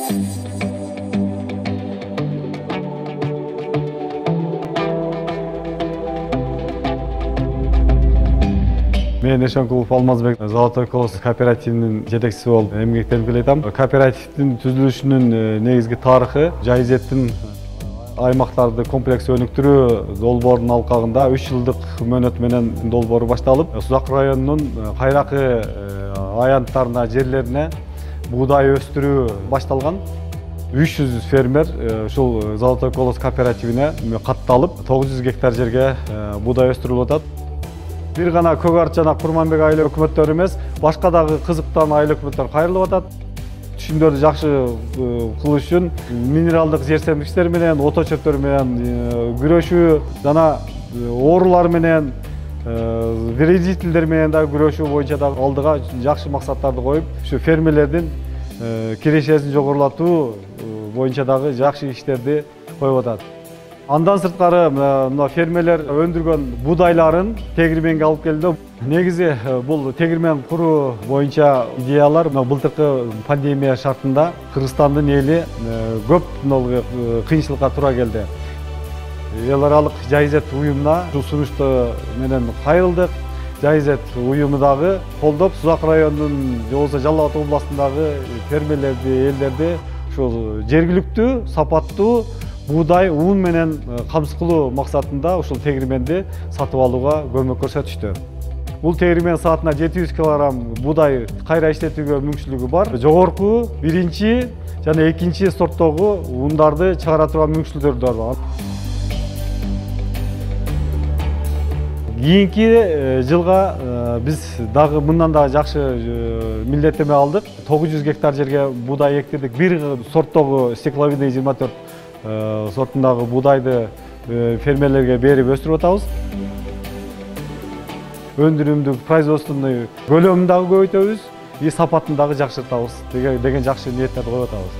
Мен Эшенкулов Алмазбек Золотой колос кооперативинин жетекчиси болуп эмгектенип келатам. Кооперативдин түзүлүшүнүн негизги тарыхы Жайзеттин аймактарды комплекс өнүктүрүү долбоорунун алкагында 3 жылдык мөөнөт менен долбоору башталып, Сузак районунун кайракы аянттарына, жерлерине буудай өстүрүү башталган. 300 фермер ушул Золотой колос кооперативине катталып, 900 гектар жерге буудай өстүрүлүп атат. Бир гана Көк Арт жана Курманбек айыл өкмөттөрү эмес, башка дагы кызыктан айыл өкмөттөр кайрылып атат. Түшүмдөрдү жакшы кылыш үчүн минералдык жер семиргичтер менен, ото чөптөр менен күрөшүү жана оорулар менен, вредителдер менен дагы күрөшүү боюнча дагы алдыга жакшы максаттарды коюп, ушу фермерлердин кирешесин жогорулатуу боюнча дагы жакшы иштерди коюп атат. Андан сырткары мына фермерлер өндүргөн будайларын тегирменге алып келди. Негизи бул тегирмен куруу боюнча идеялар былтыркы пандемия шартында Кыргызстандын эли көп кыйынчылыкка туура келди. Эл аралык Жайзет уюмуна ушул сунушту менен кайрылдык. Жайзет уюму дагы колдоп, Сузак районунун же болбосо Жалал Абад областындагы фермерлерди, элдерди ушул жергиликтүү, сапаттуу буудай уун менен камсыз кылуу максатында ушул тегирменди сатып алууга көмөк көрсөтүштү. Бул тегирмен саатына 700 кг буудай кайра иштетүүгө мүмкүнчүлүгү бар. Жогорку биринчи жана экинчи сорттогу уundарды чыгара турган мүмкүнчүлүктөр бар. Кийинки жылга биз дагы мындан да жакшы милдеттеме алдык. 900 гектар жерге буудай эктирдик. Бир сорттогу стекловидный 24 сортундагы буудайды фермерлерге берип өстүрүп атабыз. Өндүрүмдүк производственный көлөмүн дагы көбөйтөбүз, сапатын дагы жакшыртабыз деген жакшы ниеттерди коюп атабыз.